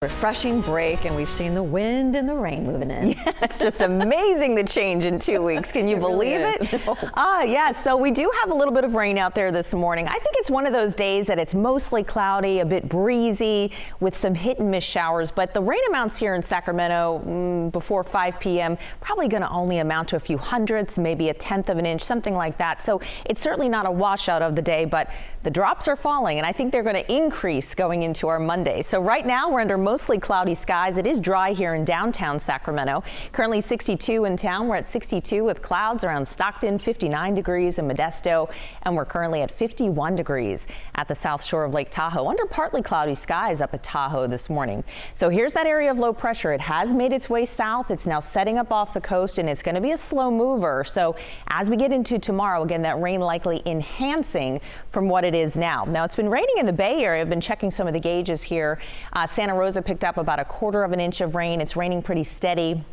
Refreshing break, and we've seen the wind and the rain moving in. Yeah, it's just amazing the change in 2 weeks. Can you believe it? No. Yeah, so we do have a little bit of rain out there this morning. I think it's one of those days that it's mostly cloudy, a bit breezy with some hit and miss showers, but the rain amounts here in Sacramento before 5 p.m. probably going to only amount to a few hundredths, maybe a tenth of an inch, something like that. So it's certainly not a washout of the day, but the drops are falling, and I think they're going to increase going into our Monday. So right now we're under mostly cloudy skies. It is dry here in downtown Sacramento. Currently 62 in town. We're at 62 with clouds around Stockton, 59 degrees in Modesto, and we're currently at 51 degrees at the south shore of Lake Tahoe under partly cloudy skies up at Tahoe this morning. So here's that area of low pressure. It has made its way south. It's now setting up off the coast, and it's going to be a slow mover. So as we get into tomorrow, again, that rain likely enhancing from what it is now. Now, it's been raining in the Bay Area. I've been checking some of the gauges here. Santa Rosa picked up about 1/4 of an inch of rain. It's raining pretty steady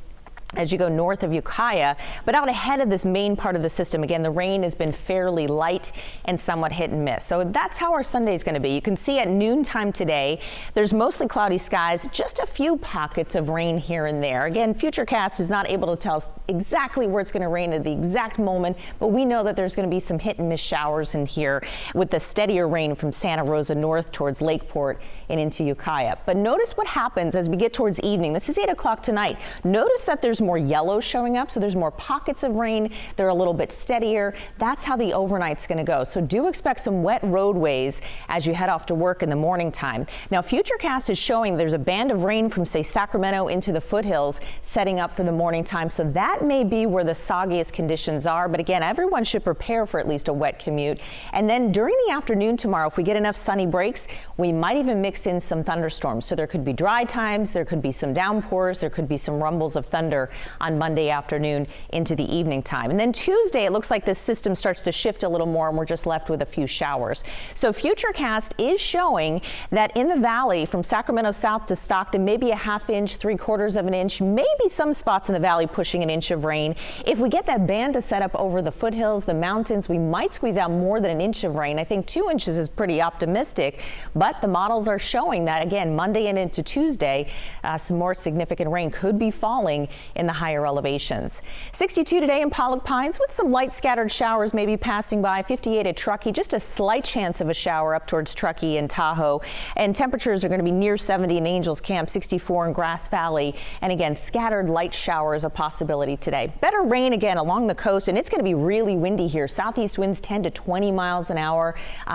as you go north of Ukiah, but out ahead of this main part of the system, again, the rain has been fairly light and somewhat hit and miss. So that's how our Sunday is going to be. You can see at noontime today, there's mostly cloudy skies, just a few pockets of rain here and there. Again, Futurecast is not able to tell us exactly where it's going to rain at the exact moment, but we know that there's going to be some hit and miss showers in here with the steadier rain from Santa Rosa north towards Lakeport and into Ukiah. But notice what happens as we get towards evening. This is 8 o'clock tonight. Notice that there's more yellow showing up, so there's more pockets of rain. They're a little bit steadier. That's how the overnight's going to go. So do expect some wet roadways as you head off to work in the morning time. Now, Futurecast is showing there's a band of rain from, say, Sacramento into the foothills setting up for the morning time. So that may be where the soggiest conditions are. But again, everyone should prepare for at least a wet commute. And then during the afternoon tomorrow, if we get enough sunny breaks, we might even mix in some thunderstorms. So there could be dry times, there could be some downpours, there could be some rumbles of thunder on Monday afternoon into the evening time. And then Tuesday, it looks like this system starts to shift a little more and we're just left with a few showers. So Futurecast is showing that in the valley from Sacramento south to Stockton, maybe a ½ inch, 3/4 of an inch, maybe some spots in the valley pushing an inch of rain. If we get that band to set up over the foothills, the mountains, we might squeeze out more than an inch of rain. I think 2 inches is pretty optimistic, but the models are showing that again, Monday and into Tuesday, some more significant rain could be falling in the higher elevations. 62 today in Pollock Pines with some light scattered showers maybe passing by. 58 at Truckee, just a slight chance of a shower up towards Truckee and Tahoe. And temperatures are going to be near 70 in Angels Camp, 64 in Grass Valley. And again, scattered light showers a possibility today. Better rain again along the coast, and it's going to be really windy here. Southeast winds 10 to 20 miles an hour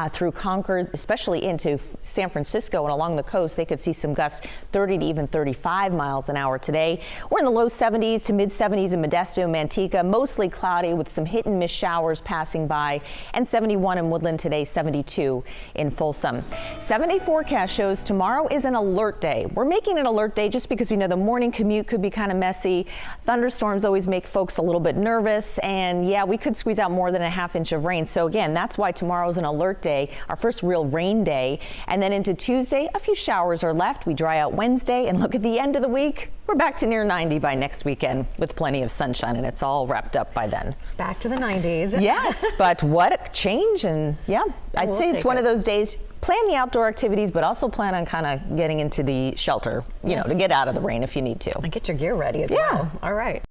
through Concord, especially into San Francisco and along the coast. They could see some gusts 30 to even 35 miles an hour today. We're in the low 70s to mid 70s in Modesto, Manteca, mostly cloudy with some hit and miss showers passing by, and 71 in Woodland today, 72 in Folsom. 7-day forecast shows tomorrow is an alert day. We're making an alert day just because we know the morning commute could be kind of messy. Thunderstorms always make folks a little bit nervous, and yeah, we could squeeze out more than a ½ inch of rain. So again, that's why tomorrow's an alert day, our first real rain day. And then into Tuesday, a few showers are left. We dry out Wednesday, and look at the end of the week. We're back to near 90 by next weekend with plenty of sunshine, and it's all wrapped up by then. Back to the 90s. Yes, but what a change. And yeah, I'd say it's one of those days. Plan the outdoor activities, but also plan on kind of getting into the shelter, you know, to get out of the rain if you need to. And get your gear ready as well. All right.